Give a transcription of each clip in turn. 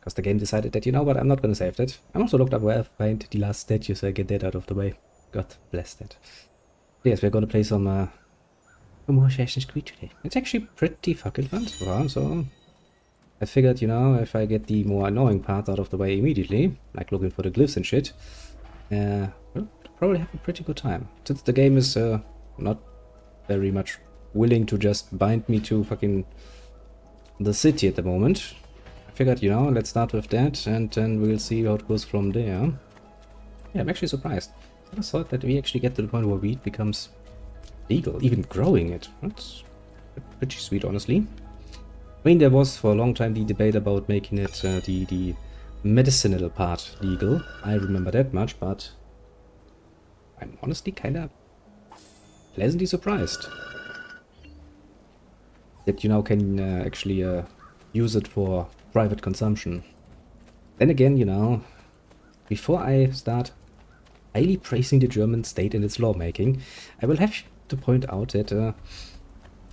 Because the game decided that, you know what, I'm not gonna save that. I also looked up where I find the last statue so I get that out of the way. God bless that. Yes, we're gonna play some more Assassin's Creed today. It's actually pretty fucking fun so far, so I figured, you know, if I get the more annoying parts out of the way immediately, like looking for the glyphs and shit, we'll probably have a pretty good time. Since the game is not very much willing to just bind me to fucking the city at the moment, I figured, you know, let's start with that and then we'll see how it goes from there. Yeah, I'm actually surprised. I just thought that we actually get to the point where wheat becomes legal, even growing it. That's pretty sweet, honestly. I mean, there was for a long time the debate about making it the medicinal part legal. I remember that much, but I'm honestly kind of pleasantly surprised that you now can actually use it for private consumption. Then again, you know, before I start highly praising the German state and its lawmaking, I will have to point out that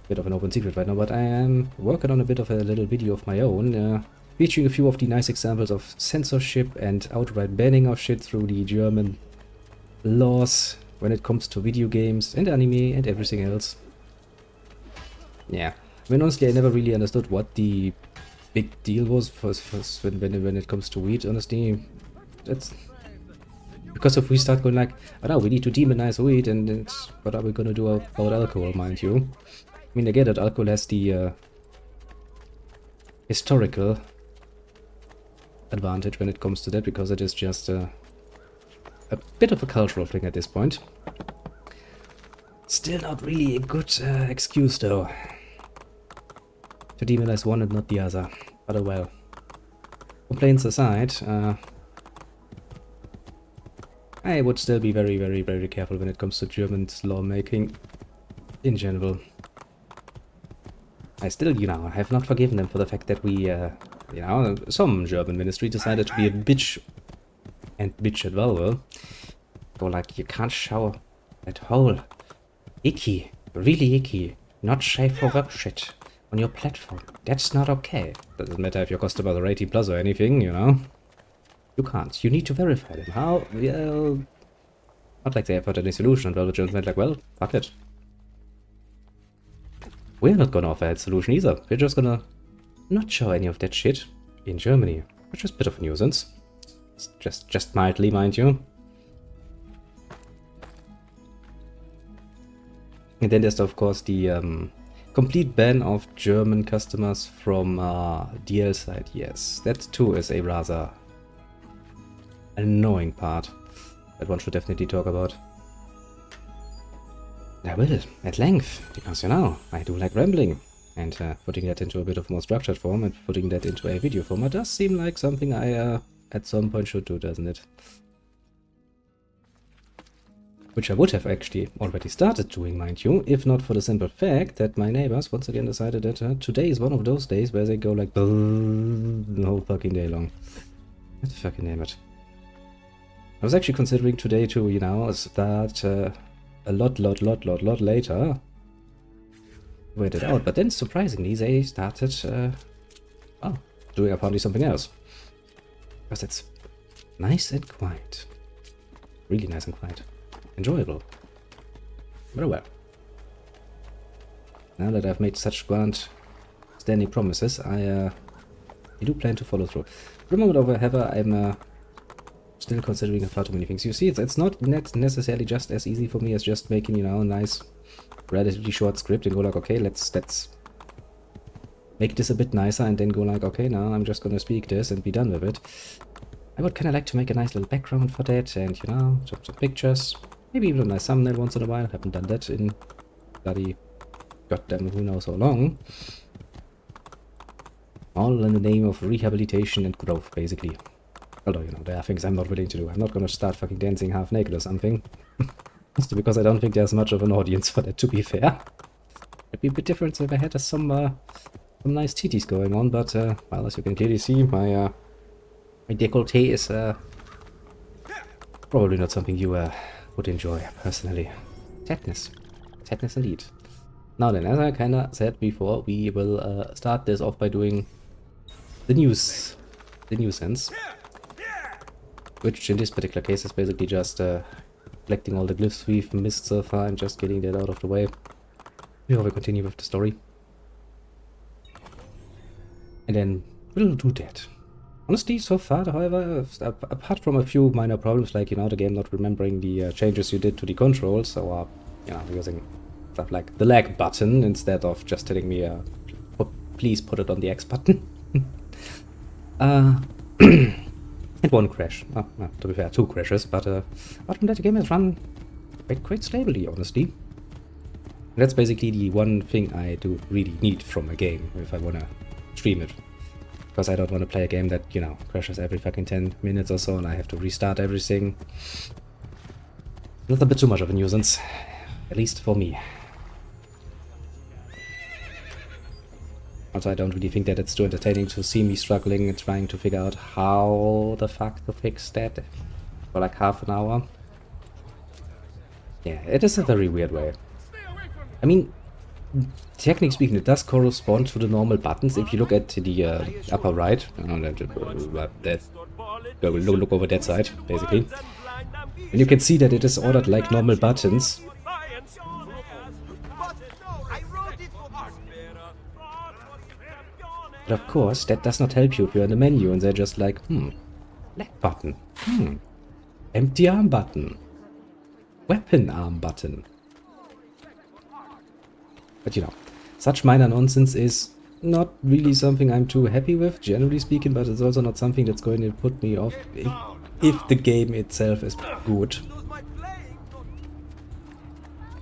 bit of an open secret right now, but I am working on a bit of a little video of my own, featuring a few of the nice examples of censorship and outright banning of shit through the German laws when it comes to video games and anime and everything else. Yeah, I mean, honestly, I never really understood what the big deal was when it comes to weed, honestly. That's because if we start going like, oh no, we need to demonize weed, and what are we gonna do about alcohol, mind you? I mean, I get that alcohol has the historical advantage when it comes to that, because it is just a bit of a cultural thing at this point. Still not really a good excuse, though, to demonize one and not the other. But oh well. Complaints aside, I would still be very, very, very careful when it comes to German lawmaking in general. I still, you know, have not forgiven them for the fact that we, you know, some German ministry decided to be a bitch and bitch at Valve. Go like, you can't show that whole icky, really icky, not safe for web shit on your platform. That's not okay. Doesn't matter if you're customer or 18 plus or anything, you know. You can't. You need to verify them. How? Well, not like they have had any solution. Well, the Germans went like, well, fuck it. We're not gonna offer that solution either. We're just gonna not show any of that shit in Germany, which is a bit of a nuisance. Just mildly, mind you. And then there's of course the complete ban of German customers from DL side. Yes, that too is a rather annoying part that one should definitely talk about. I will, at length, because, you know, I do like rambling, and putting that into a bit of more structured form and putting that into a video format does seem like something I at some point should do, doesn't it? Which I would have actually already started doing, mind you, if not for the simple fact that my neighbors once again decided that today is one of those days where they go like the whole fucking day long. What the fucking name it? I was actually considering today to, you know, start a lot later. Wait it out, but then surprisingly they started doing apparently something else. Because it's nice and quiet. Really nice and quiet. Enjoyable. Very well. Now that I've made such grand standing promises, I do plan to follow through. For the moment, however, I'm still considering far too many things. You see, it's not necessarily just as easy for me as just making, you know, a nice, relatively short script and go like, okay, let's make this a bit nicer, and then go like, okay, now I'm just gonna speak this and be done with it. I would kind of like to make a nice little background for that, and, you know, some pictures, maybe even a nice thumbnail once in a while. Haven't done that in bloody goddamn who knows how long. All in the name of rehabilitation and growth, basically. Although, you know, there are things I'm not willing to do. I'm not gonna start fucking dancing half naked or something. Mostly because I don't think there's much of an audience for that, to be fair. It'd be a bit different if I had some nice titties going on, but, well, as you can clearly see, my décolleté is, probably not something you, would enjoy, personally. Sadness. Sadness indeed. Now then, as I kinda said before, we will, start this off by doing the news the nuisance. Which in this particular case is basically just collecting all the glyphs we've missed so far and just getting that out of the way before we continue with the story. And then we'll do that. Honestly, so far, however, apart from a few minor problems like, you know, the game not remembering the changes you did to the controls, or, you know, using stuff like the lag button instead of just telling me, please put it on the X button. It won't crash. Oh, well, to be fair, 2 crashes, but apart from that, the game has run quite stably, honestly. And that's basically the one thing I do really need from a game if I want to stream it. Because I don't want to play a game that, you know, crashes every fucking 10 minutes or so and I have to restart everything. That's a bit too much of a nuisance, at least for me. Also, I don't really think that it's too entertaining to see me struggling and trying to figure out how the fuck to fix that for like half an hour. Yeah, it is a very weird way. I mean, technically speaking, it does correspond to the normal buttons. If you look at the upper right, look over that side, basically, and you can see that it is ordered like normal buttons. But of course, that does not help you if you're in the menu and they're just like, lag button, empty arm button, weapon arm button. But you know, such minor nonsense is not really something I'm too happy with, generally speaking, but it's also not something that's going to put me off if the game itself is good.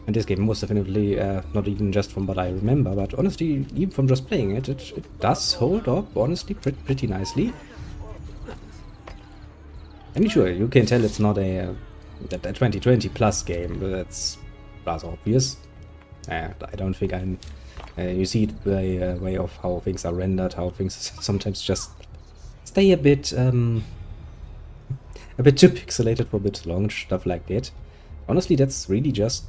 And this game most definitely, not even just from what I remember, but honestly, even from just playing it, it does hold up, honestly, pretty nicely. I mean, sure, you can tell it's not a 2020 plus game, but that's rather obvious. I don't think I'm... you see it by way of how things are rendered, how things sometimes just stay a bit too pixelated for a bit long, stuff like that. Honestly, that's really just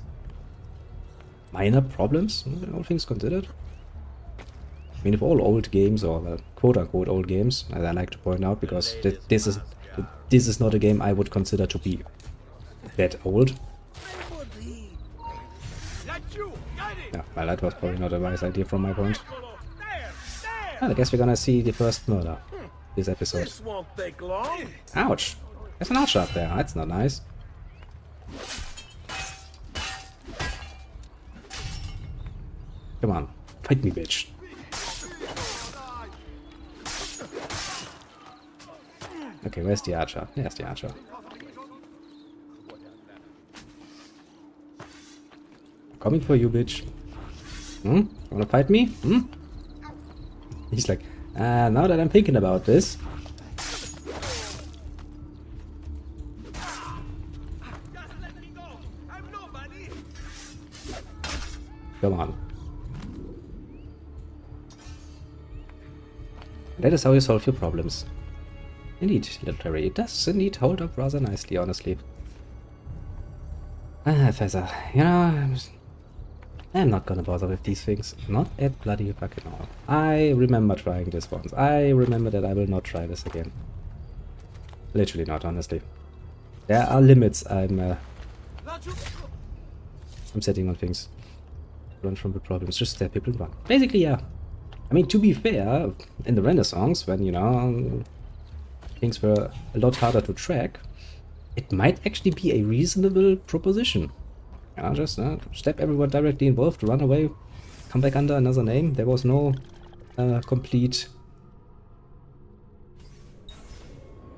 minor problems, all things considered. I mean, if all old games, or quote-unquote old games, as I like to point out, because this is not a game I would consider to be that old. Yeah, well, that was probably not a wise idea from my point. Well, I guess we're gonna see the first murder this episode. Ouch! There's an archer up there, that's not nice. Come on, fight me, bitch. Okay, where's the archer? There's the archer. Coming for you, bitch. Wanna fight me? He's like, now that I'm thinking about this. Come on. That is how you solve your problems. Indeed, little Terry. It does indeed hold up rather nicely, honestly. Fezzer, you know, I'm not gonna bother with these things. Not at bloody fucking all. I remember trying this once. I remember that I will not try this again. Literally not, honestly. There are limits I'm setting on things. Run from the problems, just stab people and run. Basically, yeah. I mean, to be fair, in the Renaissance, when, you know, things were a lot harder to track, it might actually be a reasonable proposition. Yeah, just stab everyone directly involved, run away, come back under another name. There was no complete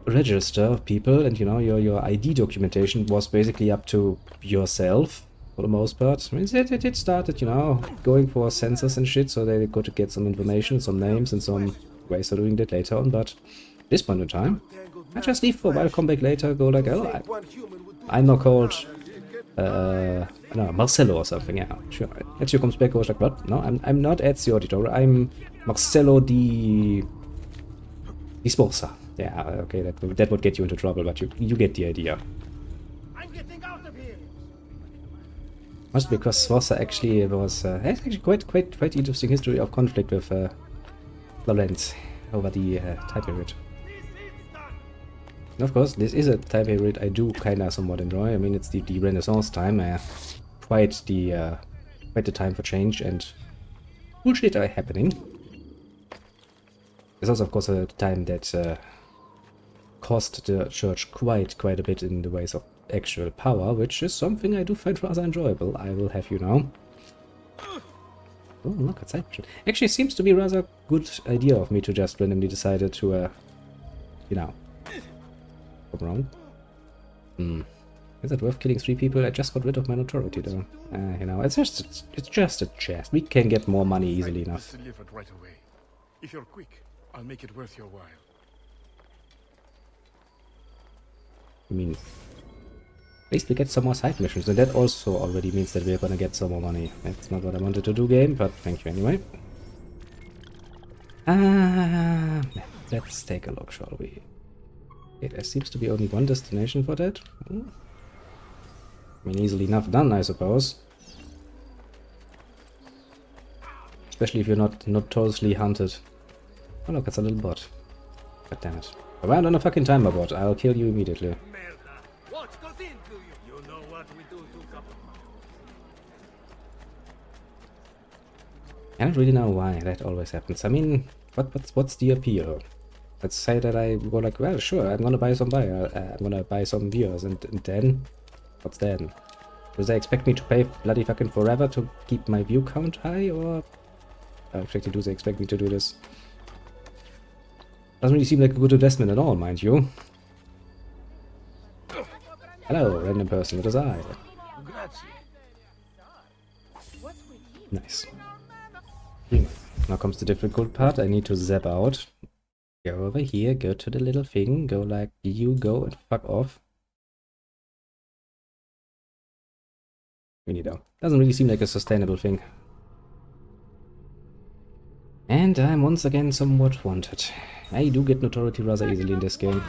register of people, and you know, your ID documentation was basically up to yourself for the most part. I mean, it started, you know, going for census and shit, so they could get some information, some names, and some ways of doing that later on. But at this point in time, I just leave for a while, come back later, go like, oh, I'm not called I don't know, Marcello or something. Yeah, sure. Ezio comes back, goes like, what? No, I'm not Ezio Auditore, I'm Marcello di Sforza. Yeah, okay, that would get you into trouble, but you get the idea. I'm getting out of here. Must because Sforza actually was has actually quite interesting history of conflict with Laurent over the time period. Of course, this is a time period I do kinda somewhat enjoy. I mean, it's the Renaissance time. Quite the time for change and bullshit are happening. It's also, of course, a time that cost the church quite a bit in the ways of actual power, which is something I do find rather enjoyable. I will have you know. Oh, look, it's action. Actually, it seems to be a rather good idea of me to just randomly decided to, you know, come around. Is it worth killing 3 people? I just got rid of my notoriety, though. You know, it's just a chest. We can get more money easily enough. Delivered right away. If you're quick, I'll make it worth your while. I mean, at least we get some more side missions, and that also already means that we're gonna get some more money. That's not what I wanted to do, game, but thank you anyway. Let's take a look, shall we? Okay, there seems to be only one destination for that. I mean, easily enough done, I suppose. Especially if you're not notoriously hunted. Oh look, it's a little bot. God damn it. Around on a fucking timer bot, I'll kill you immediately. I don't really know why that always happens. I mean, what's the appeal? Let's say that I go like, well, sure, I'm gonna buy some I'm gonna buy some viewers, and then what's then? Do they expect me to pay bloody fucking forever to keep my view count high, or actually do they expect me to do this? Doesn't really seem like a good investment at all, mind you. Hello, random person, it is I. Nice. Now comes the difficult part. I need to zap out. Go over here, go to the little thing, go like you go and fuck off. We need out. Doesn't really seem like a sustainable thing. And I'm once again somewhat wanted. I do get notoriety rather easily in this game.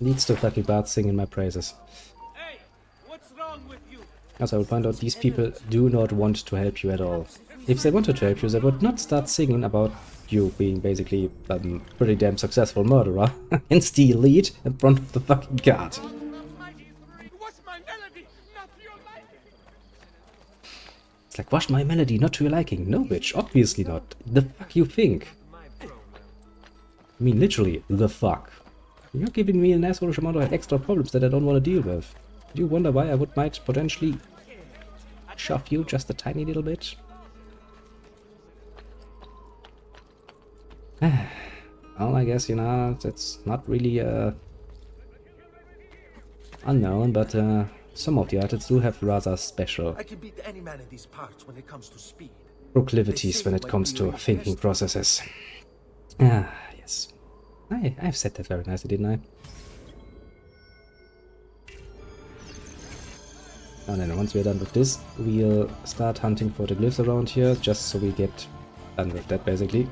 Leads to fucking bad singing my praises. As I will find out, these people do not want to help you at all. If they wanted to help you, they would not start singing about you being basically a pretty damn successful murderer and steal lead in front of the fucking guard. It's like, wash my melody, not to your liking. No, bitch, obviously not. The fuck you think? I mean, literally, the fuck. You're giving me an assholeish amount of extra problems that I don't want to deal with. Do you wonder why I might potentially shove you just a tiny little bit? Well, I guess, you know, that's not really unknown, but some of the artists do have rather special proclivities when it comes to thinking processes. Ah, yes. I've said that very nicely, didn't I? And then once we're done with this, we'll start hunting for the glyphs around here, just so we get done with that, basically.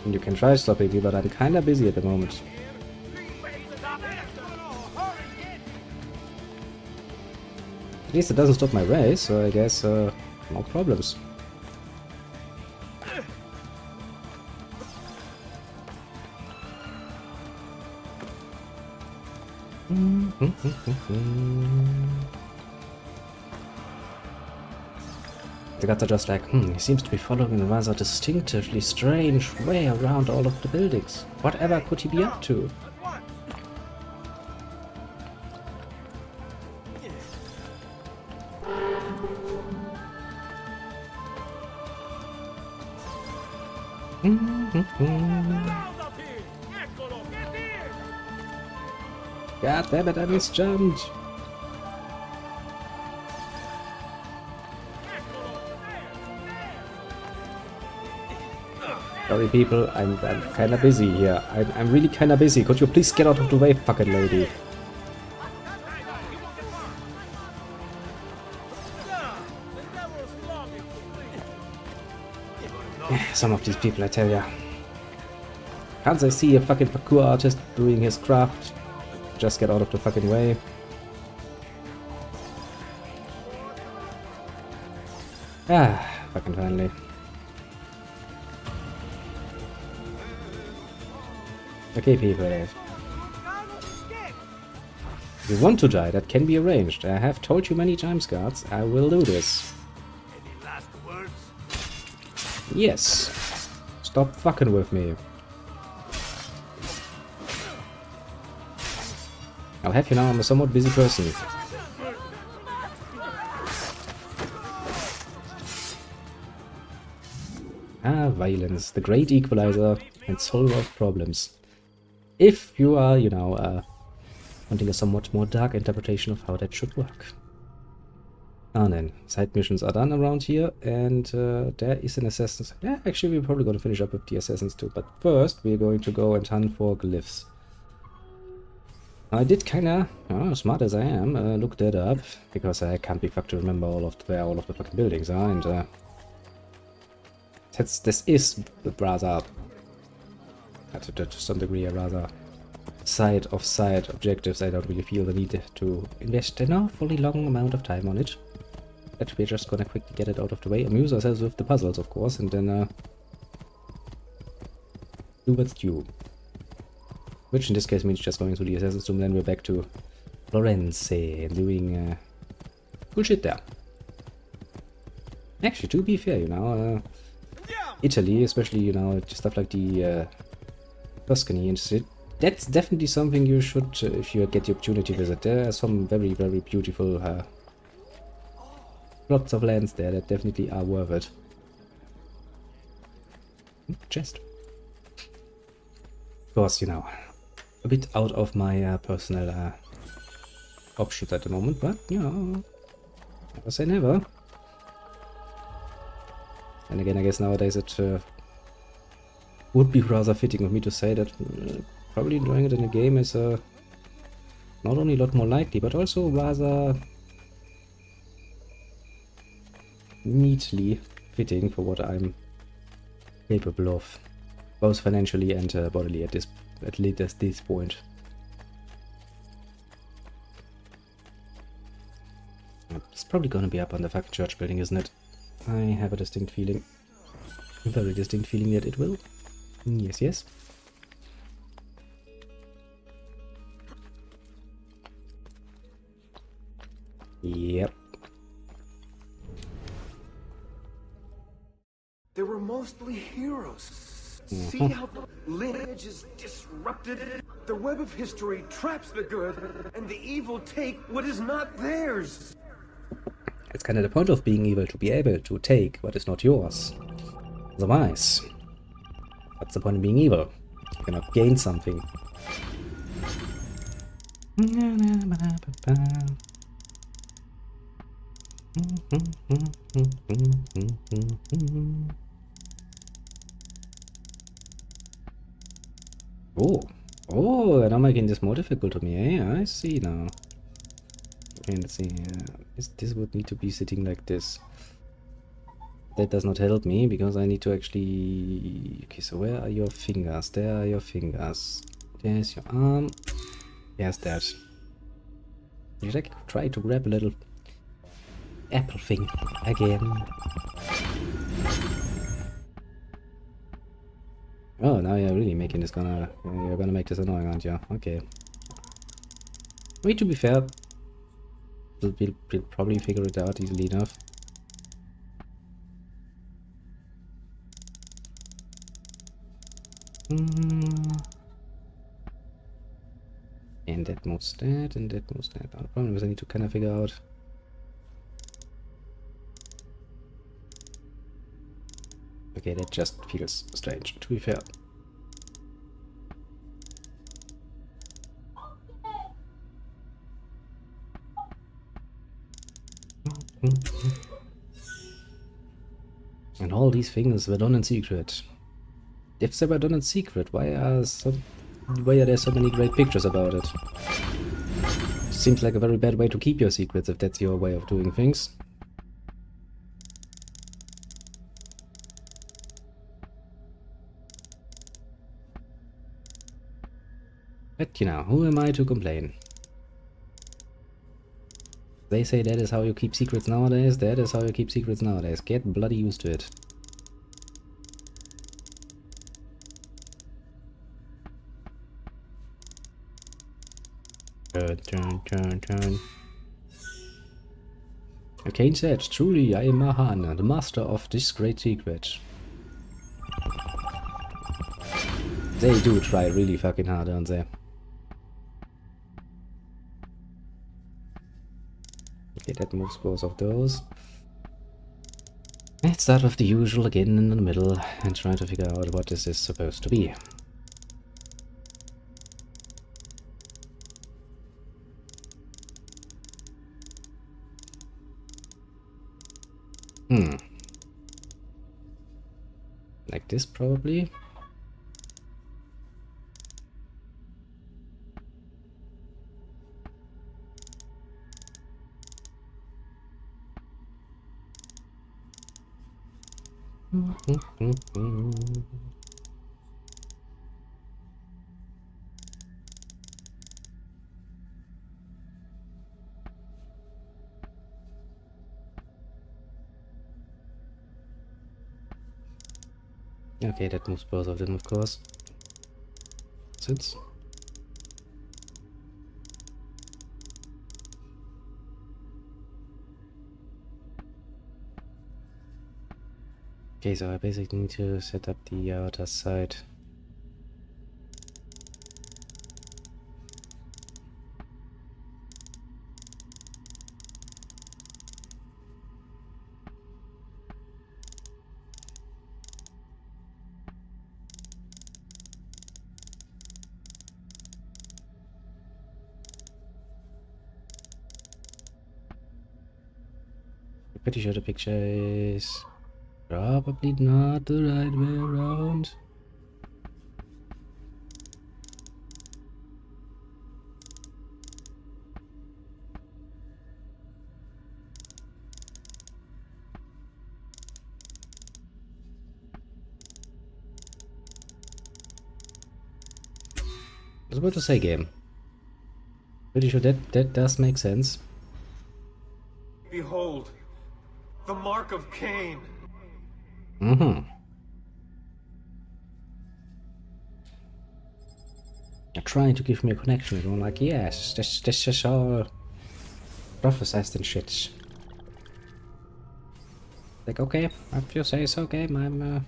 And you can try stopping me, but I'm kinda busy at the moment. At least it doesn't stop my race, so I guess no problems. The guys are just like, he seems to be following a rather distinctively strange way around all of the buildings. Whatever could he be up to? God damn it, I misjumped! Sorry people, I'm kinda busy here. I'm really kinda busy. Could you please get out of the way, fucking lady? Some of these people, I tell ya. Can't I see a fucking parkour artist doing his craft? Just get out of the fucking way. Ah, fucking finally. Okay, people. If you want to die, that can be arranged. I have told you many times, guards. I will do this. Any last words? Yes. Stop fucking with me. I'll have you now, I'm a somewhat busy person. Ah, violence, the great equalizer and solver of problems. If you are, you know, wanting a somewhat more dark interpretation of how that should work. Ah, then, side missions are done around here, and there is an assassin's... Yeah, actually, we're probably going to finish up with the assassins too, but first we're going to go and hunt for glyphs. I did kinda, smart as I am, look that up, because I can't be fucked to remember where all of the fucking buildings are, and this is rather, to some degree, a rather side objectives. I don't really feel the need to invest an awfully long amount of time on it. But we're just gonna quickly get it out of the way, amuse ourselves with the puzzles, of course, and then do what's due. Which in this case means just going through the Assassin's Tomb, then we're back to Florence and doing cool shit there. Actually, to be fair, you know, Italy, especially, you know, stuff like the Tuscany and shit, that's definitely something you should, if you get the opportunity to visit. There are some very, very beautiful plots of lands there that definitely are worth it. Chest. Of course, you know, a bit out of my personal options at the moment, but, you know, never say never. And again, I guess nowadays it would be rather fitting of me to say that probably enjoying it in a game is not only a lot more likely, but also rather neatly fitting for what I'm capable of, both financially and bodily at least at this point. It's probably gonna be up on the fucking church building, isn't it? I have a distinct feeling, a very distinct feeling that it will. Yes, yes. Yep. They were mostly heroes. See how the lineage is disrupted? The web of history traps the good, and the evil take what is not theirs. It's kind of the point of being evil, to be able to take what is not yours. Otherwise, what's the point of being evil? You cannot gain something. Oh, they're now making this more difficult to me, eh? I see now. Okay, let's see. This would need to be sitting like this. That does not help me, because I need to actually... Okay, so where are your fingers? There are your fingers. There's your arm. There's that. Should I try to grab a little apple thing again? Oh, now you're really making this gonna... You're gonna make this annoying, aren't you? Okay. I mean, to be fair, we'll probably figure it out easily enough. And that moves that, and that moves that. The problem is I need to kind of figure out... Okay, that just feels strange, to be fair. And all these things were done in secret. If they were done in secret, why are there so many great pictures about it? Seems like a very bad way to keep your secrets if that's your way of doing things. But you know, who am I to complain? They say that is how you keep secrets nowadays. That is how you keep secrets nowadays. Get bloody used to it. Turn. And Cain said, truly I am Mahan, the master of this great secret. They do try really fucking hard, don't they? Okay, that moves both of those. Let's start with the usual again in the middle and try to figure out what this is supposed to be. Like this, probably. Okay, that moves both of them, of course. Since. Okay, so I basically need to set up the outer side. Pretty sure the picture is probably not the right way around. I was about to say game. Pretty sure that does make sense. Behold, the mark of Cain. You're trying to give me a connection, and I'm like, yes, this is all prophesized and shit. Like, okay, if you say so, game, I mean,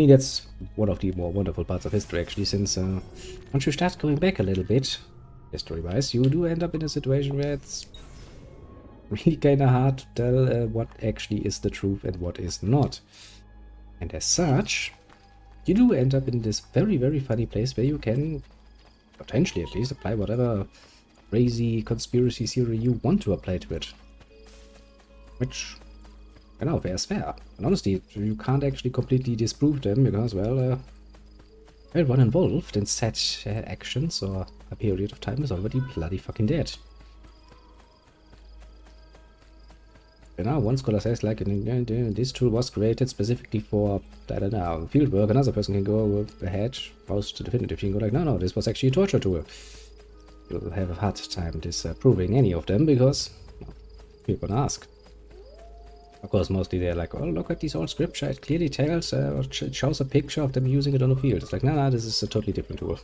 that's one of the more wonderful parts of history, actually, since once you start going back a little bit, history-wise, you do end up in a situation where it's really kinda hard to tell what actually is the truth and what is not. And as such, you do end up in this very, very funny place where you can, potentially at least, apply whatever crazy conspiracy theory you want to apply to it. Which, you know, fair is fair. And honestly, you can't actually completely disprove them because, well, everyone involved in such actions or a period of time is already bloody fucking dead. You know, one scholar says, like, this tool was created specifically for, I don't know, field work. Another person can go ahead, most definitively, and go like, no, this was actually a torture tool. You'll have a hard time disproving any of them because, well, people gonna ask. Of course, mostly they're like, oh, look at these old scripture. It clearly tells, or shows a picture of them using it on the field. It's like, no, this is a totally different tool.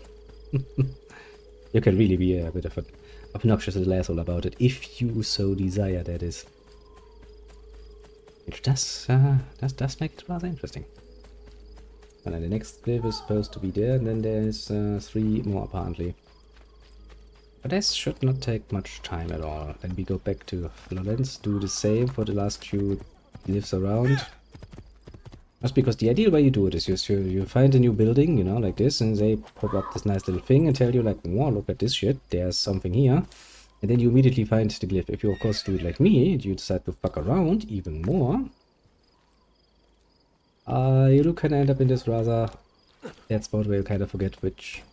You can really be a bit of an obnoxious little asshole about it, if you so desire, that is. Which does make it rather interesting. And then the next cliff is supposed to be there, and then there's 3 more apparently. But this should not take much time at all. Then we go back to Florence, do the same for the last few cliffs around. Just because the ideal way you do it is you find a new building, you know, like this, and they pop up this nice little thing and tell you like, wow, look at this shit, there's something here. And then you immediately find the glyph. If you of course do it like me, you decide to fuck around even more, you can end up in this rather dead spot where you kind of forget which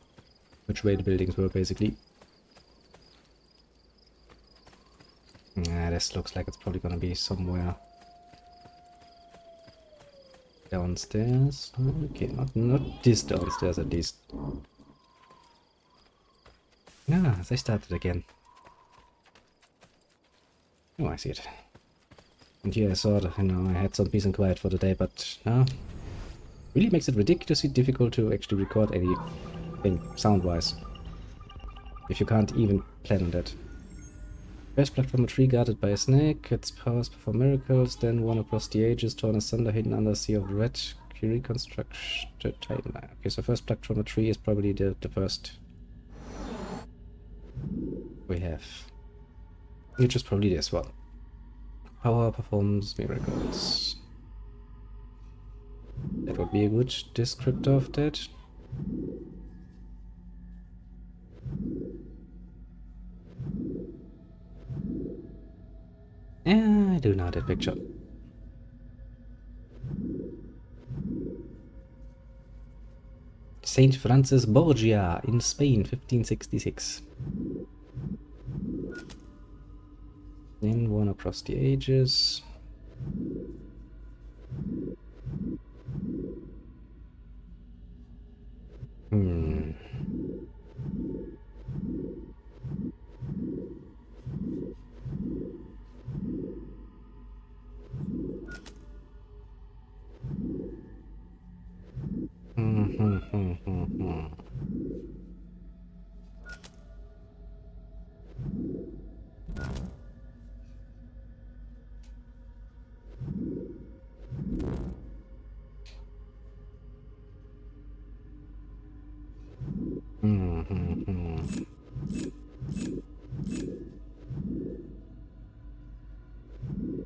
way the buildings were basically. This looks like it's probably gonna be somewhere downstairs. Okay, not this downstairs at least. Ah, they started again. Oh, I see it. And here I thought, you know, I had some peace and quiet for the day, but no. Really makes it ridiculously difficult to actually record anything sound-wise. If you can't even plan on that. First plucked from a tree guarded by a snake, its powers perform miracles, then one across the ages, torn asunder, hidden under a sea of red, reconstructed timeline. Okay, so first plucked from a tree is probably the first we have. Which is probably this one. Power performs miracles. That would be a good descriptor of that. Yeah, I do know that picture. Saint Francis Borgia in Spain, 1566. Then one across the ages. Hmm.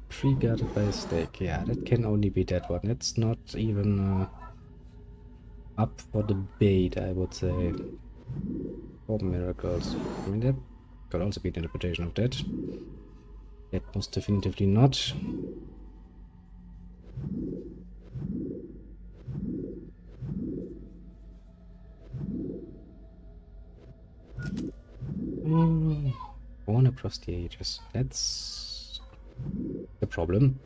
Tree guarded by a stake. Yeah, that can only be that one. It's not even up for debate, I would say. For miracles. I mean, that could also be an interpretation of that. That most definitively not. Born across the ages. That's the problem.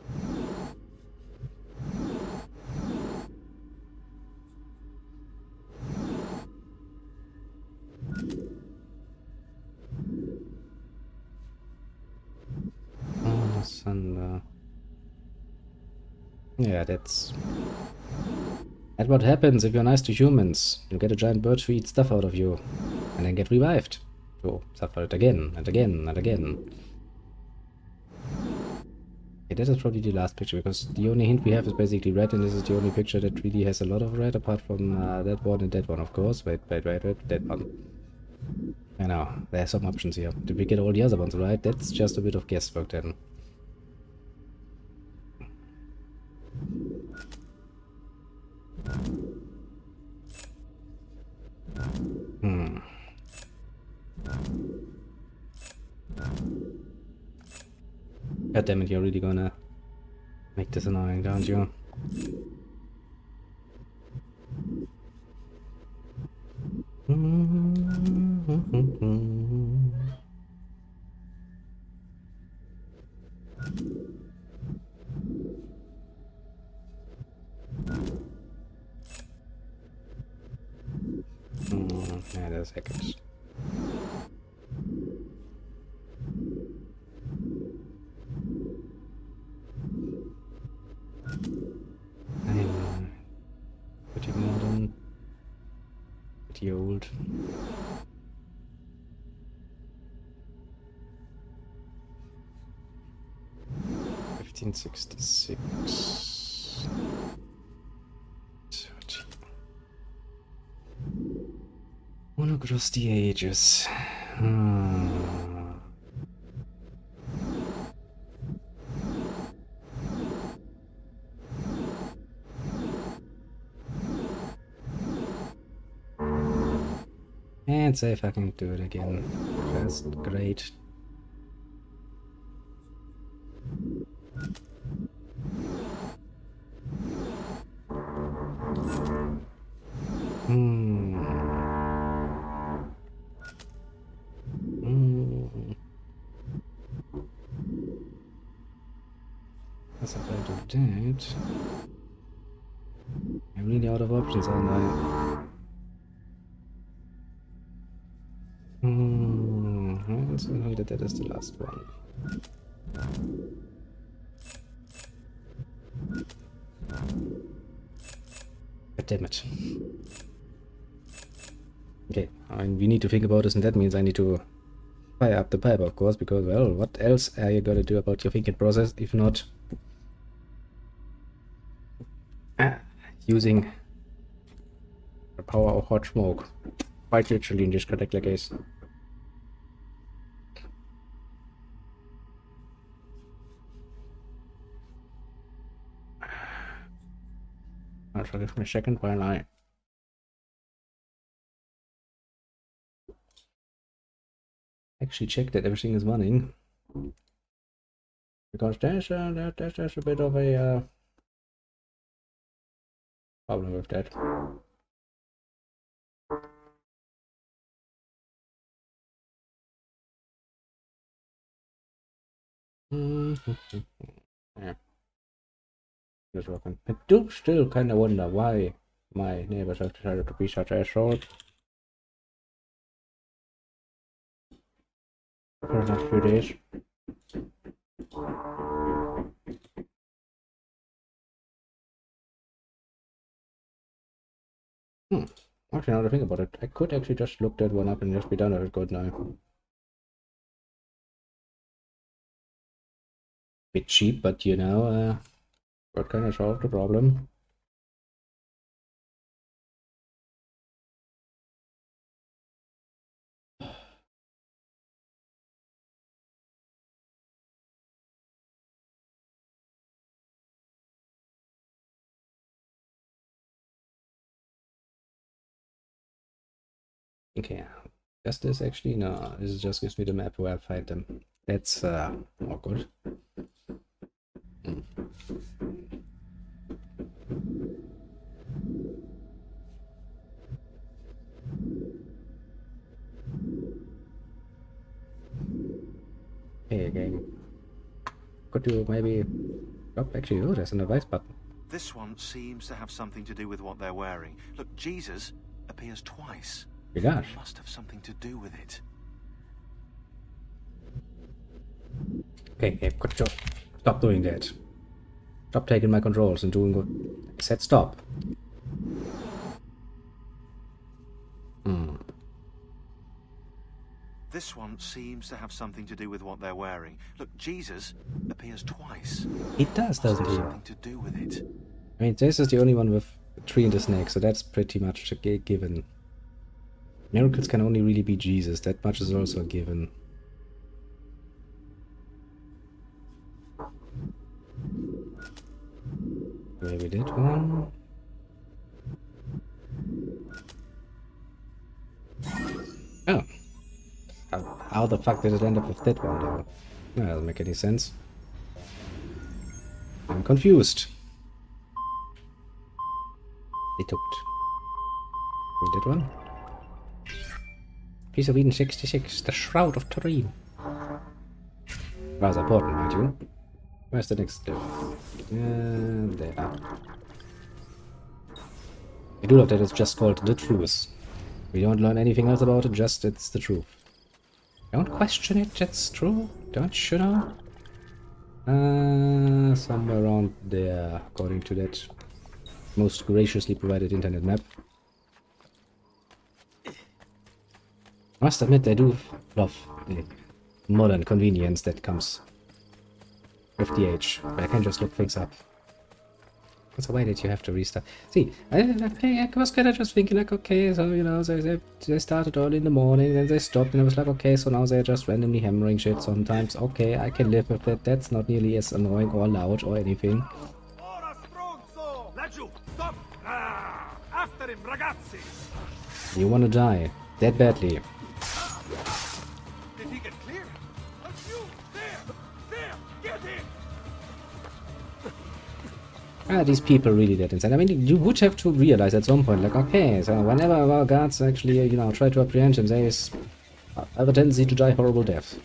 Oh, thunder. Yeah, that's what happens if you're nice to humans. You get a giant bird to eat stuff out of you, and then get revived. So suffer it again and again and again. Okay, that is probably the last picture, because the only hint we have is basically red, and this is the only picture that really has a lot of red, apart from that one and that one, of course. Wait, that one. I know, there are some options here. Did we get all the other ones right? That's just a bit of guesswork then. God damn it, you're really gonna make this annoying, don't you? Yeah, that's a second. I'm pretty modern, pretty old. $1566. One across the ages. And say if I can do it again. Just great. As if I do that, I'm really out of options, aren't I? and that is the last one. God damn it. Okay, I mean, we need to think about this, and that means I need to fire up the pipe, of course, because, well, what else are you gonna do about your thinking process if not using the power of hot smoke? Quite literally in this particular case. Also, give me a second while I actually check that everything is running, because there's a bit of a problem with that. Yeah, that's working. I do still kind of wonder why my neighbors have decided to be such assholes for the last few days. Actually, now that I think about it, I could actually just look that one up and just be done with it good now. Bit cheap, but you know, what kind of solve the problem? Okay, does this actually? No, this just gives me the map where I find them. That's awkward. Hey, again. Could you maybe stop? Actually, oh, there's an advice button. This one seems to have something to do with what they're wearing. Look, Jesus appears twice. Gosh. Must have something to do with it. Okay, good job. Stop doing that. Stop taking my controls and doing what I said. Stop. This one seems to have something to do with what they're wearing. Look, Jesus appears twice. He does, doesn't he? Something to do with it. I mean, this is the only one with a tree and a snake, so that's pretty much a given. Miracles can only really be Jesus. That much is also a given. Maybe that one. Oh. How the fuck did it end up with that one, though? That doesn't make any sense. I'm confused. They took it. Maybe that one. Piece of Eden 66, the Shroud of Turin. Rather important, mind you. Where's the next step? There. I do love that it's just called the truth. We don't learn anything else about it, just it's the truth. Don't question it, that's true. Don't you know? Somewhere around there, according to that most graciously provided internet map. I must admit, I do love the modern convenience that comes with the age, but I can just look things up. So why did you have to restart? See, I was kind of just thinking like, okay, so you know, they started early in the morning, then they stopped, and I was like, okay, so now they're just randomly hammering shit sometimes. Okay, I can live with that. That's not nearly as annoying or loud or anything. After him, ragazzi! You wanna die that badly? Did he get clear? There, get him! These people really that insane. I mean, you would have to realize at some point, like, okay, so whenever our guards actually, you know, try to apprehend him, there is a tendency to die horrible deaths.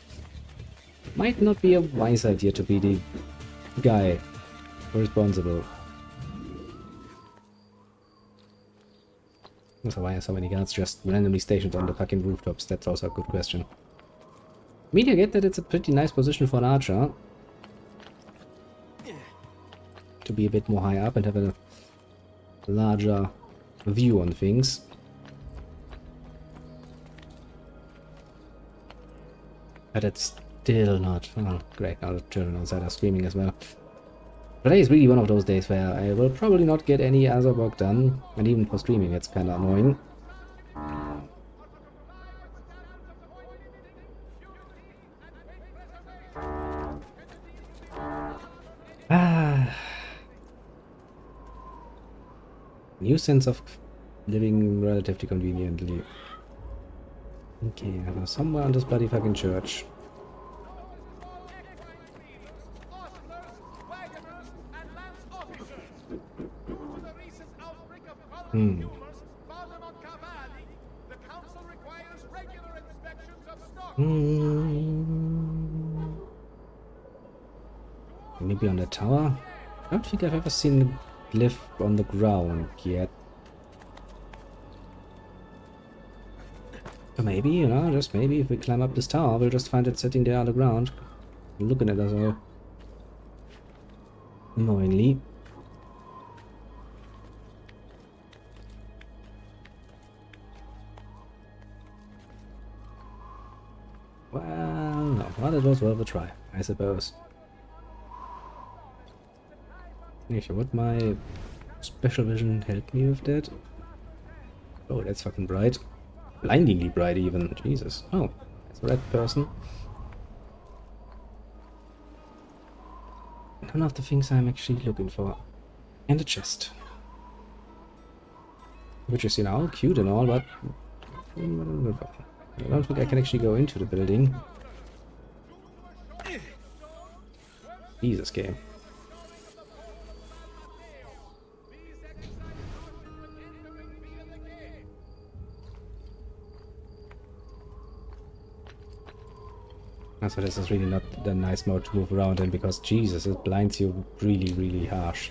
Might not be a wise idea to be the guy responsible. So why are so many guards just randomly stationed on the fucking rooftops? That's also a good question. I mean, I get that it's a pretty nice position for an archer. To be a bit more high up and have a larger view on things. But it's still not... Oh, great, now the children outside are screaming as well. Today is really one of those days where I will probably not get any other work done. And even for streaming it's kinda annoying. New sense of living relatively conveniently. Okay, I was somewhere on this bloody fucking church. Maybe on the tower? I don't think I've ever seen a glyph on the ground yet. Or maybe, you know, just maybe if we climb up this tower, we'll just find it sitting there on the ground. Looking at us all. Annoyingly. Well, no. Well, it was worth a try, I suppose. Actually, would my special vision help me with that? Oh, that's fucking bright. Blindingly bright even. Jesus. Oh, that's a red person. None of the things I'm actually looking for. And a chest. Which is, you know, cute and all, but... I don't think I can actually go into the building. Jesus, game. So this is really not the nice mode to move around in, because Jesus, it blinds you really, really harsh.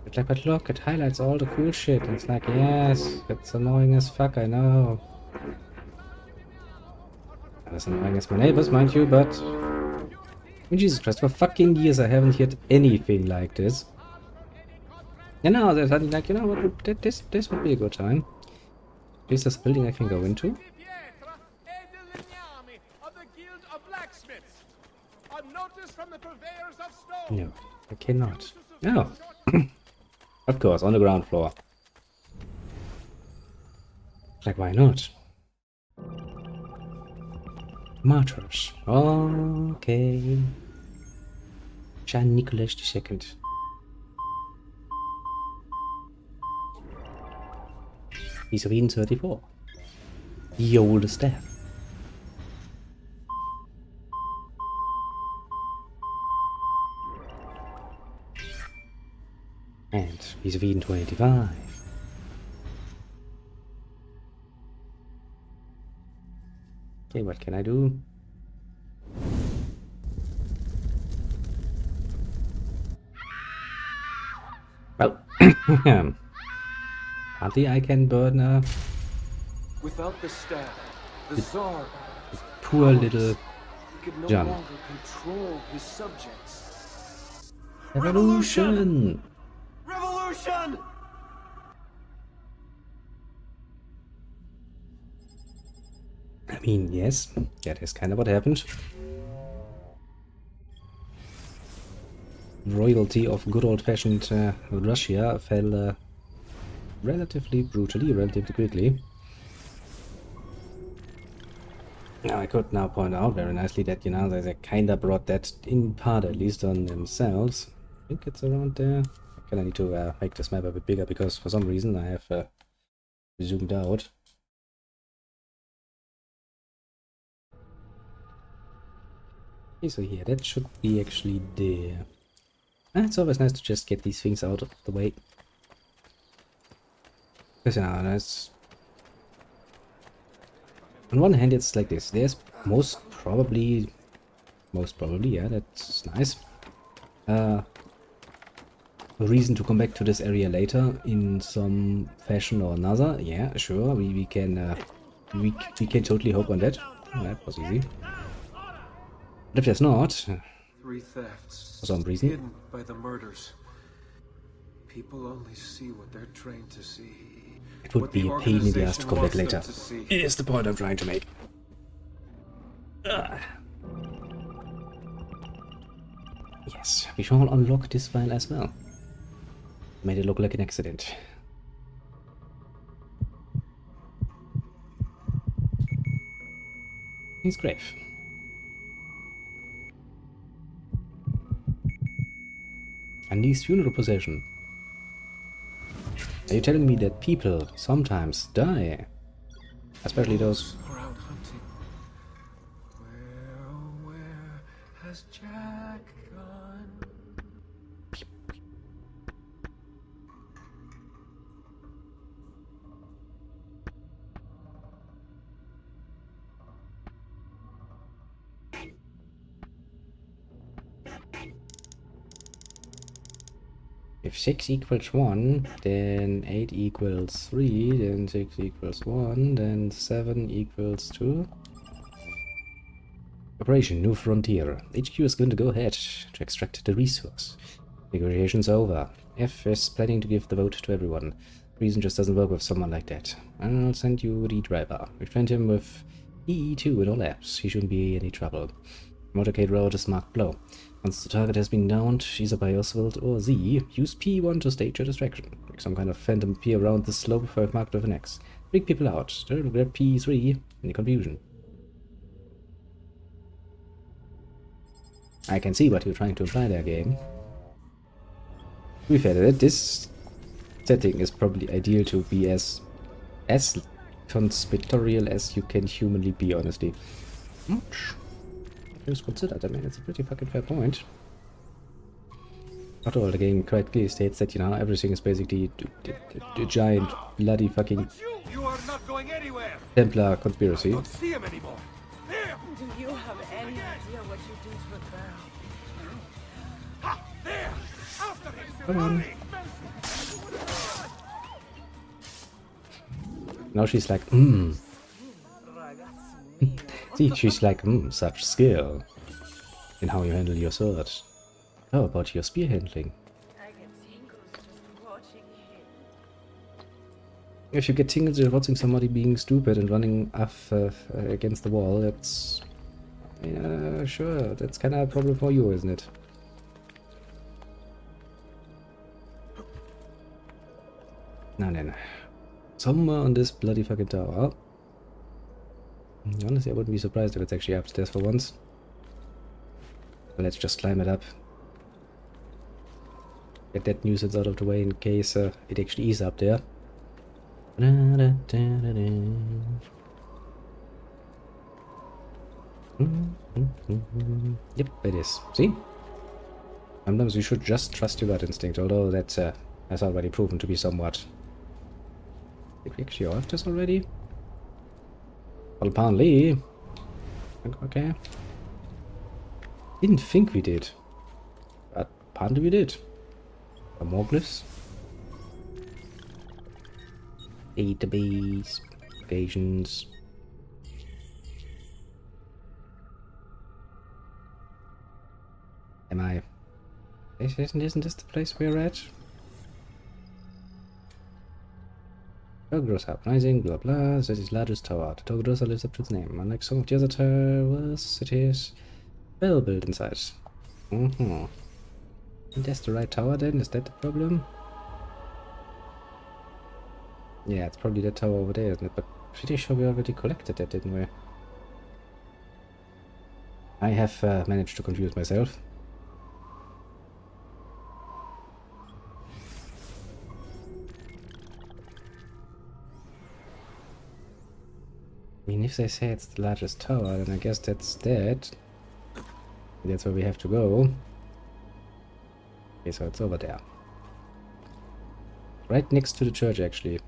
It's like, but look, it highlights all the cool shit. And it's like, yes, it's annoying as fuck, I know. As annoying as my neighbors, mind you, but... I mean, Jesus Christ, for fucking years I haven't heard anything like this. And now they're suddenly like, you know what, this would be a good time. Is this a building I can go into? No, I cannot. No. Of course, on the ground floor. Like, why not? Martyrs. Okay. Jan Nicholas II. He's of 34. The oldest death. And he's of 25. Okay, what can I do? Well, partly I can burn Without the staff, the Tsar, poor little could no John. longer control his subjects. Revolution! Revolution! I mean, yes, that is kind of what happened. Royalty of good old-fashioned Russia fell relatively brutally, relatively quickly. Now I could now point out very nicely that, you know, they kind of brought that in part at least on themselves. I think it's around there. I kind of need to make this map a bit bigger because for some reason I have zoomed out. Okay, so here, that should be actually there. It's always nice to just get these things out of the way. Because, you know, that's... On one hand, it's like this. There's most probably, yeah, that's nice. a reason to come back to this area later in some fashion or another. Yeah, sure, we can we can totally hope on that. That was easy. But if there's not, 3 thefts. for some reason, Hidden by the murders. People only see what they're trained to see. it would be a pain in the ass to come back later. See. Is the point I'm trying to make. Yes, we shall unlock this file as well. Made it look like an accident. His grave. Unleashed funeral procession. Are you telling me that people sometimes die? Especially those... Are out hunting. Where has Jack gone? If 6 equals 1, then 8 equals 3, then 6 equals 1, then 7 equals 2. Operation New Frontier. HQ is going to go ahead to extract the resource. Negotiations over. F is planning to give the vote to everyone. Reason just doesn't work with someone like that. I'll send you the driver. We've trained him with EE2 in all apps. He shouldn't be any trouble. Motorcade road is marked below. Once the target has been downed, either by Oswald or Z, use P1 to stage a distraction. Make some kind of phantom appear around the slope for marked with an X. Freak people out. They'll grab P3 in the confusion. I can see what you're trying to imply there, game. To be fair, this setting is probably ideal to be as conspiratorial as you can humanly be, honestly. Much. Just consider that, I mean, it's a pretty fucking fair point. After all, the game quite clearly states that, you know, everything is basically a giant, bloody fucking You are not going anywhere. Templar conspiracy. Don't see him anymore. There. Do you have any idea what you do to a girl? Ha! There. After him. Come on. Now she's like, See, she's like, such skill in how you handle your sword. How about your spear handling? I get tingles just watching him. If you get tingles just watching somebody being stupid and running off against the wall, that's... yeah, sure, that's kind of a problem for you, isn't it? Now then, somewhere on this bloody fucking tower. Honestly, I wouldn't be surprised if it's actually upstairs for once. But let's just climb it up. Get that nuisance out of the way in case it actually is up there. Yep, it is. See? Sometimes you should just trust your gut instinct, although that's already proven to be somewhat... Did we actually have this already? Well, apparently. Okay. Didn't think we did. But apparently we did. More glyphs. Database. Occasions. Am I... Isn't this the place we're at? Togoros Hub, rising, blah blah, city's largest tower. The Togodosa lives up to its name. Unlike some of the other towers, it is well built inside. And that's the right tower then? Is that the problem? Yeah, it's probably that tower over there, isn't it? But pretty sure we already collected that, didn't we? I have managed to confuse myself. I mean, if they say it's the largest tower, then I guess that's that. That's where we have to go. Okay, so it's over there. Right next to the church, actually.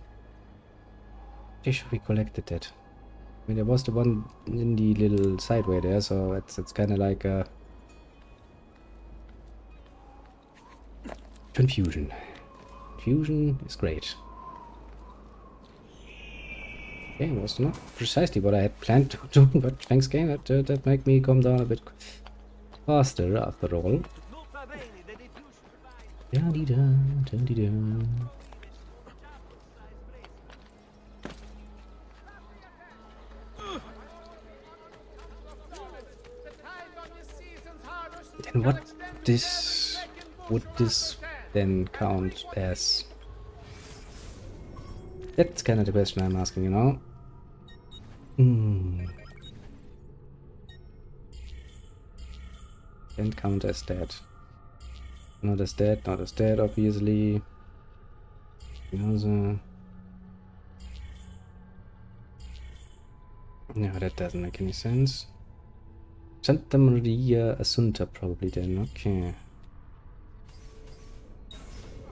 Pretty sure we collected that. I mean, there was the one in the little sideway there, so it's kind of like Confusion. Confusion is great. Okay, was not precisely what I had planned to do, but thanks game, that made me come down a bit faster after all. Da-dee-da, da-dee-da. Then what would this then count as? That's kind of the question I'm asking, you know. Can't count as that. Not as that, not as that, obviously. No, that doesn't make any sense. Santa Maria Assunta probably then, okay.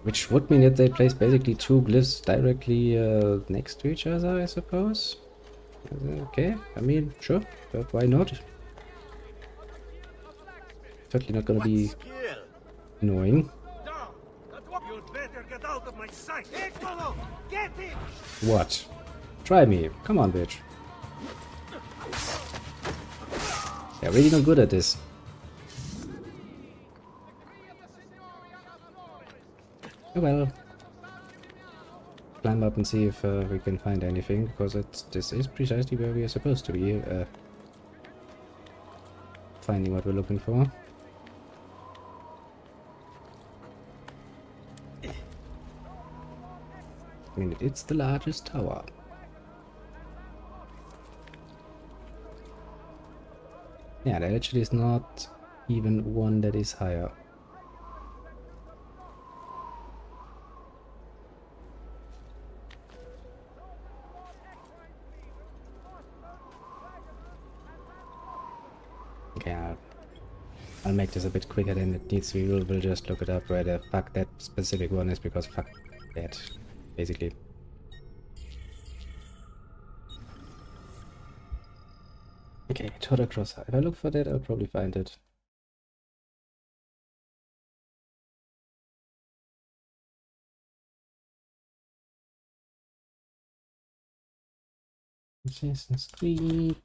Which would mean that they place basically two glyphs directly next to each other, I suppose. Okay, I mean, sure, but why not? Certainly not gonna be annoying. What? Try me. Come on, bitch. They're really not good at this. Oh well. Climb up and see if we can find anything, because this is precisely where we are supposed to be. Finding what we're looking for. I mean, it's the largest tower. Yeah, there actually is not even one that is higher. Okay, I'll make this a bit quicker than it needs to be. We'll just look it up where the fuck that specific one is, because fuck that, basically. Okay, total crosser. If I look for that, I'll probably find it. Assassin's Creed.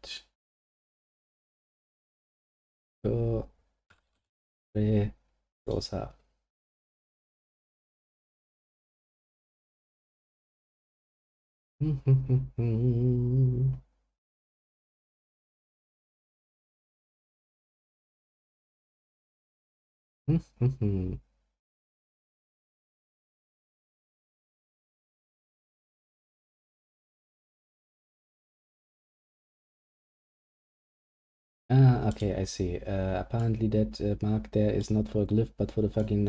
Crosser. Ah, okay, I see. Apparently that mark there is not for a glyph, but for the fucking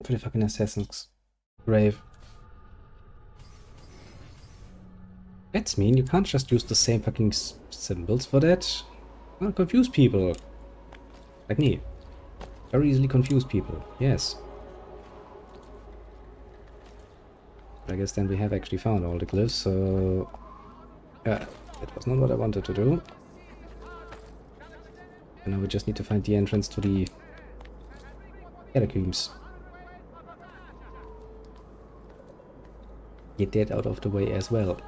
for the fucking assassin's grave. That's mean. You can't just use the same fucking symbols for that. Well, confuse people. Like me. Very easily confuse people. Yes. I guess then we have actually found all the glyphs, so... that was not what I wanted to do. And now we just need to find the entrance to the catacombs. Get that out of the way as well.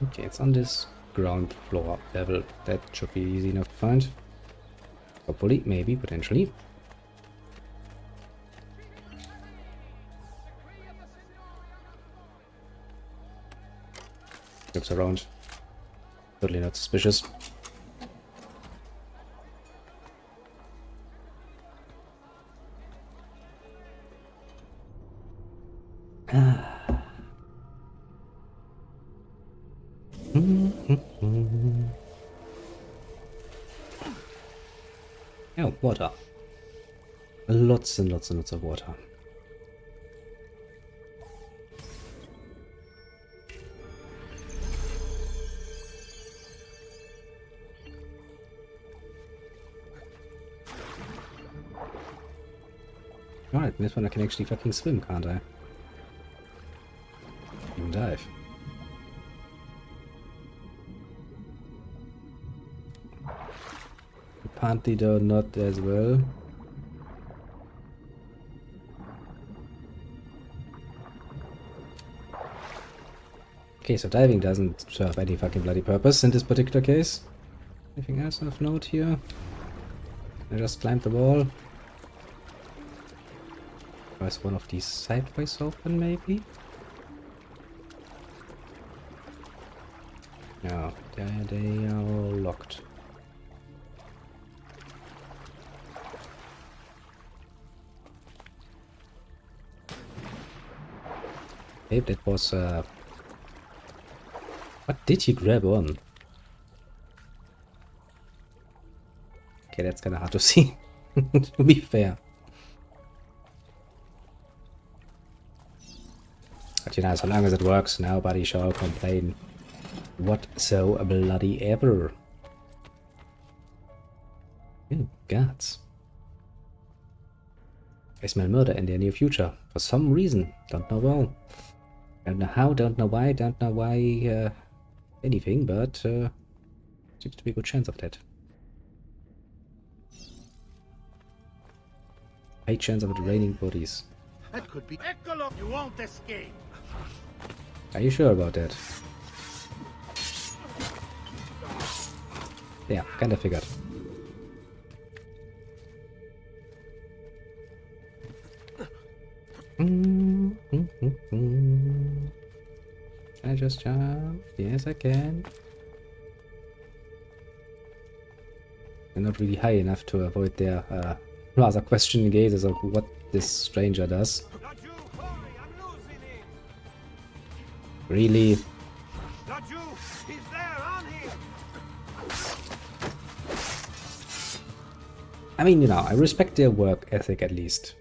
Okay, it's on this ground floor level. That should be easy enough to find. Hopefully, maybe, potentially. Looks around. Totally not suspicious. Oh, water. Lots and lots and lots of water. Alright, this one I can actually fucking swim, can't I? Even dive. Apparently though not as well. Okay, so diving doesn't serve any fucking bloody purpose in this particular case. Anything else of note here? I just climbed the wall. Was one of these sideways open, maybe? No, they are all locked. Okay, that was what did he grab on? Okay, that's kinda hard to see, to be fair. But you know, so long as it works, nobody shall complain whatso bloody ever. Oh, gods. I smell murder in the near future. For some reason. Don't know well. Don't know how, don't know why, anything, but seems to be a good chance of that. High chance of it raining bodies. That could be Ecolo. You won't escape. Are you sure about that? Yeah, kinda figured. Can I just jump? Yes, I can. I'm not really high enough to avoid their rather questioning gazes of what this stranger does. Not you, hurry, I'm losing him. Really? Not you, he's there on him. I mean, you know, I respect their work ethic at least.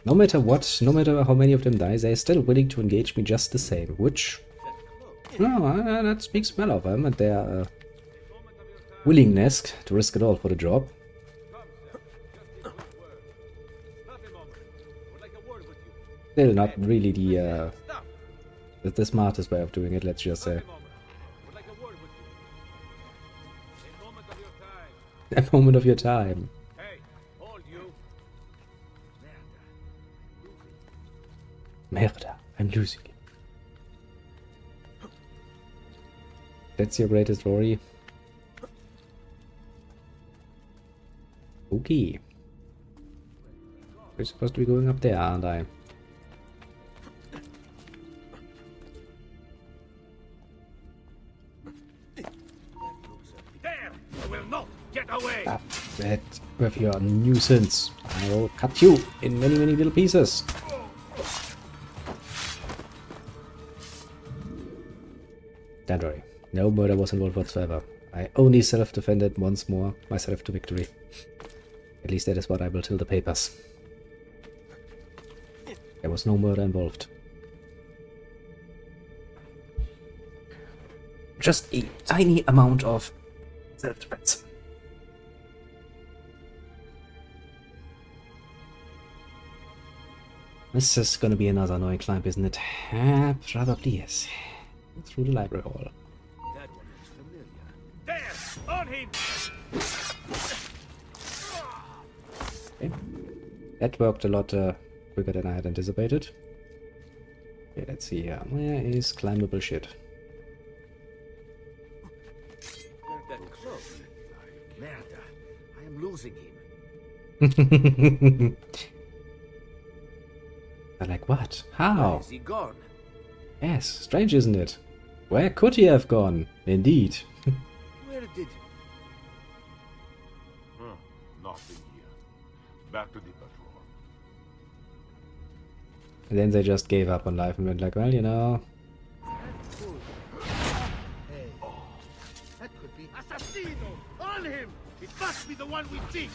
No matter what, no matter how many of them die, they're still willing to engage me just the same, which... No, that speaks well of them and their willingness to risk it all for the job. Still not really the smartest way of doing it, let's just say. A moment of your time. Merda, I'm losing it. That's your greatest worry? Okay. We're supposed to be going up there, aren't I? There! You will not get away! Stop that with your nuisance. I will cut you in many, many little pieces. Don't worry, no murder was involved whatsoever. I only self-defended once more myself to victory. At least that is what I will tell the papers. There was no murder involved. Just a tiny amount of self-defense. This is gonna be another annoying climb, isn't it? Probably yes. Through the library hall. That one is familiar. There! On him! Okay. That worked a lot quicker than I had anticipated. Okay, let's see here. Where is climbable shit? That close. Merda, I am losing him. But like what? How? Where is he gone? Yes, strange, isn't it? Where could he have gone? Indeed. Where did... Nothing here. Back to the patrol. And then they just gave up on life and went like, well, you know... Hey, that could be Assassino! On him! It must be the one we seek!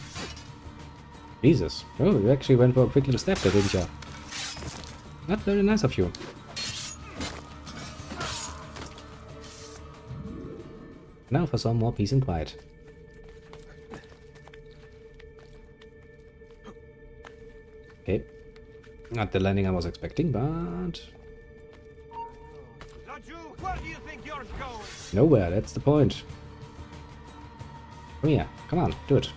Jesus. Oh, you actually went for a quick little step there, didn't you? Not very nice of you. Now for some more peace and quiet. Okay. Not the landing I was expecting, but... Not you! Where do you think you're going? nowhere, that's the point. Come here, come on, do it.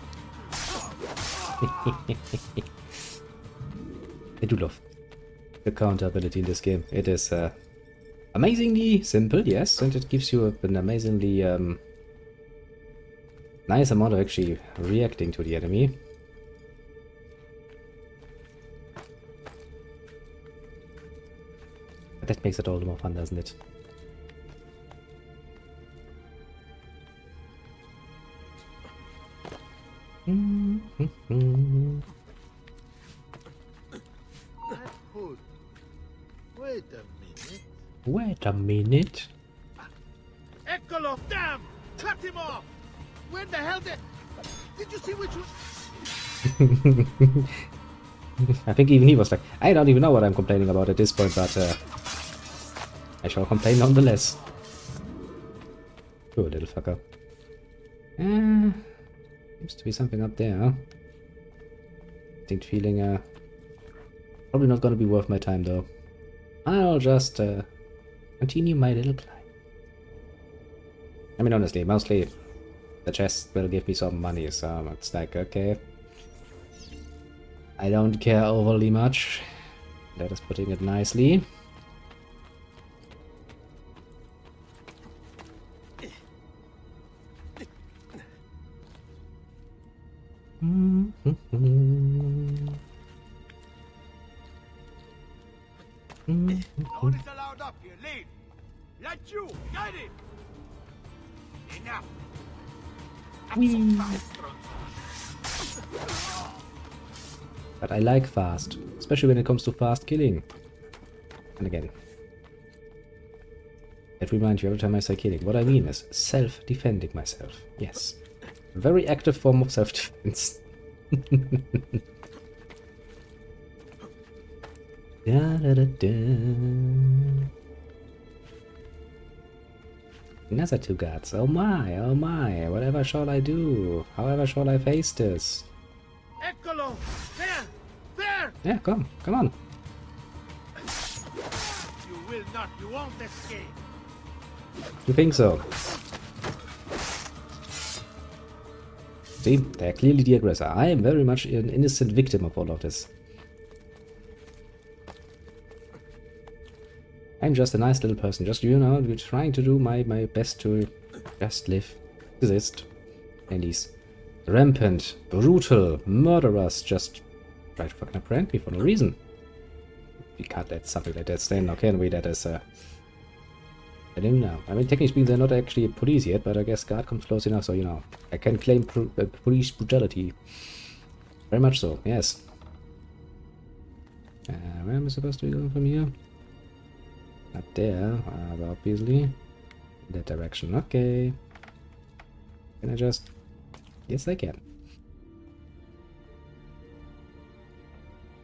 I do love the counter ability in this game. It is amazingly simple, yes, and it gives you an amazingly nice amount of actually reacting to the enemy. But that makes it all the more fun, doesn't it? That's good. Wait a minute. Wait a minute. Eccolo! Damn! Cut him off! Where the hell did you see which one? I think even he was like, I don't even know what I'm complaining about at this point, but I shall complain nonetheless. Poor little fucker. Seems to be something up there, huh? Distinct feeling, probably not gonna be worth my time though. I'll just continue my little climb. I mean, honestly, mostly the chest will give me some money, so it's like, okay. I don't care overly much. That is putting it nicely. Nobody's allowed up here. Leave. Let you get it. Enough. But I like fast, especially when it comes to fast killing. And again, it reminds you every time I say killing. What I mean is self-defending myself. Yes. A very active form of self-defense. Da, da, da, da. Another two guards. Oh my, oh my. Whatever shall I do? However shall I face this? Eccolo! There! There! Yeah, come on. You will not. You won't escape. You think so? See, they're clearly the aggressor. I am very much an innocent victim of all of this. I'm just a nice little person, just, you know, trying to do my best to just live, exist. And these rampant, brutal murderers just try to fucking prank me for no reason. We can't let something like that stand now, can we? That is, I don't know. I mean, technically speaking, they're not actually police yet, but I guess guard comes close enough, so, you know, I can claim police brutality. Very much so, yes. Where am I supposed to be going from here? Not there, obviously. In that direction, okay. Can I just... Yes, I can.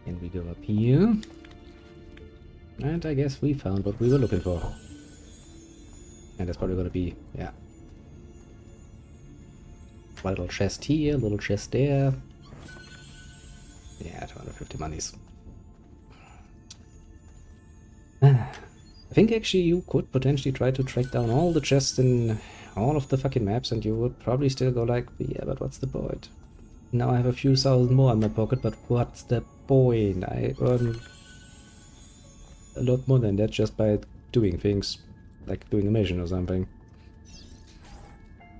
And we go up here. And I guess we found what we were looking for. And that's probably gonna be, yeah. One little chest here, little chest there. Yeah, 250 monies. I think actually you could potentially try to track down all the chests in all of the fucking maps and you would probably still go like, yeah, but what's the point? Now I have a few thousand more in my pocket, but what's the point? I earn a lot more than that just by doing things, like doing a mission or something.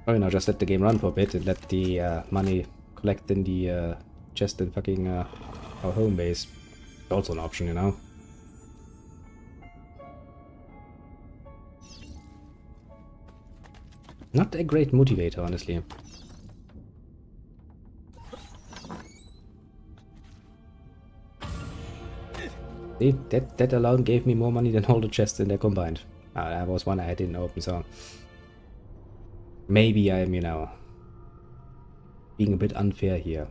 Or, you know, just let the game run for a bit and let the money collect in the chest in fucking our home base. Also an option, you know. Not a great motivator, honestly. See, that alone gave me more money than all the chests in there combined. That was one I didn't open, so... Maybe I'm, you know, being a bit unfair here.